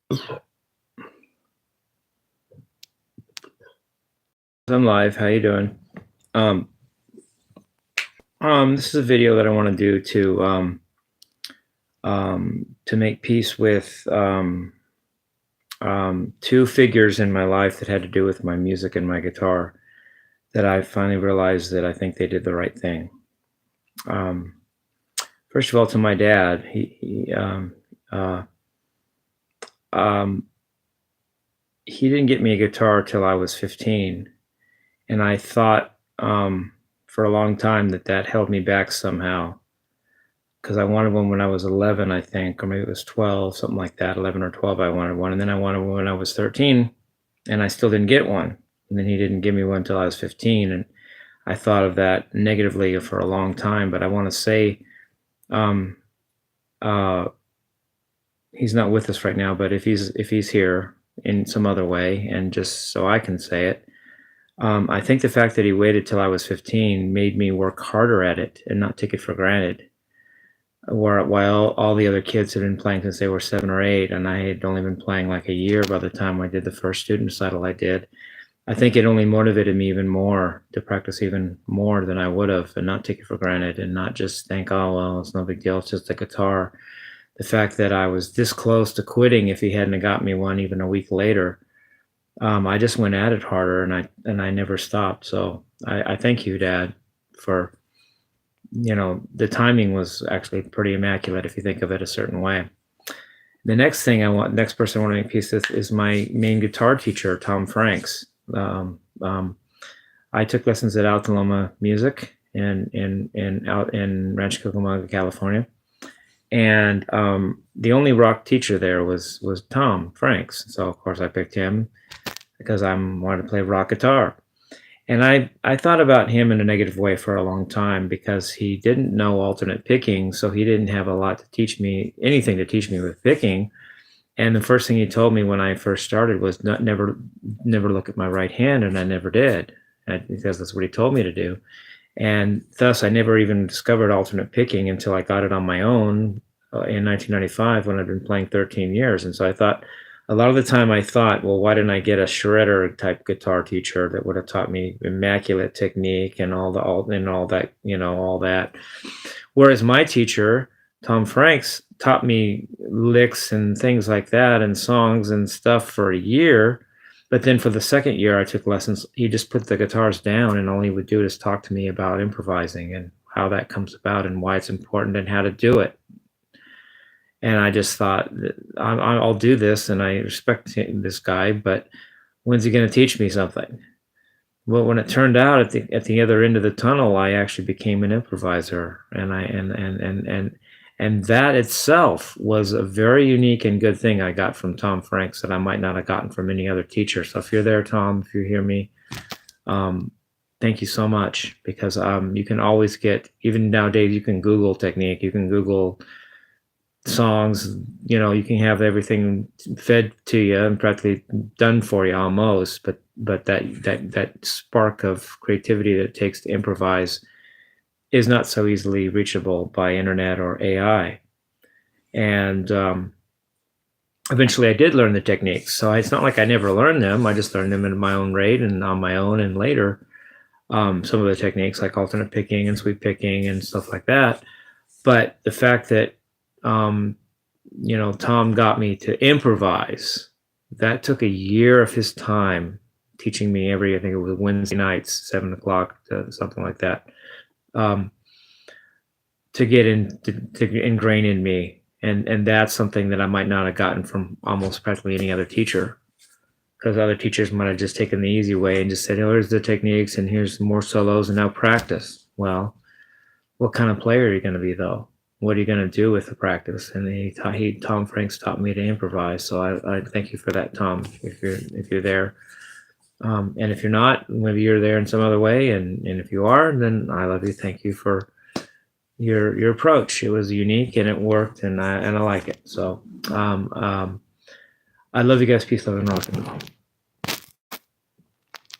I'm live. How you doing? Um, this is a video that I want to do to make peace with two figures in my life that had to do with my music and my guitar. That I finally realized that I think they did the right thing. Um, First of all, to my dad, uh, um, he didn't get me a guitar till I was 15, and I thought for a long time that held me back somehow, because I wanted one when I was 11, I think, or maybe it was 12, something like that. 11 or 12, I wanted one. And then I wanted one when I was 13, and I still didn't get one. And then he didn't give me one until I was 15. And I thought of that negatively for a long time. But I want to say, um, uh, he's not with us right now, but if he's here in some other way, and just so I can say it, I think the fact that he waited till I was 15 made me work harder at it and not take it for granted. While all the other kids had been playing since they were 7 or 8, and I had only been playing like a year by the time I did the first student recital I did, I think it only motivated me even more to practice even more than I would have, and not take it for granted, and not just think, oh, well, it's no big deal, it's just a guitar. The fact that I was this close to quitting if he hadn't got me one even a week later, I just went at it harder, and I never stopped. So I thank you, Dad, for the timing was actually pretty immaculate if you think of it a certain way. The next person I want to make peace with is my main guitar teacher, Tom Franks. I took lessons at Altaloma Music out in Rancho Cucamonga, California, and the only rock teacher there was Tom Franks. So of course I picked him because I wanted to play rock guitar. And I thought about him in a negative way for a long time, because he didn't know alternate picking, so he didn't have a lot to teach me, anything to teach me with picking. And the first thing he told me when I first started was never look at my right hand, and I never did, because that's what he told me to do. And thus, I never even discovered alternate picking until I got it on my own in 1995, when I'd been playing 13 years. And so I thought, a lot of the time I thought, well, why didn't I get a shredder type guitar teacher that would have taught me immaculate technique and all that. Whereas my teacher, Tom Franks, taught me licks and things like that and songs and stuff for a year. But then for the second year I took lessons, he just put the guitars down, and all he would do is talk to me about improvising and how that comes about and why it's important and how to do it. And I just thought, I'll do this, and I respect this guy, but when's he going to teach me something? Well, when it turned out at the other end of the tunnel, I actually became an improviser, and that itself was a very unique and good thing I got from Tom Franks that I might not have gotten from any other teacher. So if you're there, Tom, if you hear me, thank you so much, because you can always get, even nowadays, you can Google technique, you can Google songs, you can have everything fed to you and practically done for you almost, but that spark of creativity that it takes to improvise is not so easily reachable by internet or AI. And eventually I did learn the techniques, so it's not like I never learned them. I just learned them at my own rate and on my own, and later some of the techniques like alternate picking and sweep picking and stuff like that. But the fact that Tom got me to improvise, that took a year of his time teaching me I think it was Wednesday nights, 7 o'clock to something like that, to get to ingrain in me. And that's something that I might not have gotten from almost practically any other teacher, because other teachers might have just taken the easy way and just said, oh, here's the techniques and here's more solos and now practice. Well, what kind of player are you going to be, though? What are you going to do with the practice? And Tom Franks taught me to improvise. So I thank you for that, Tom, if you're there. And if you're not, maybe you're there in some other way. And if you are, then I love you. Thank you for your approach. It was unique and it worked, and I like it. So I love you guys. Peace, love, and rock and roll.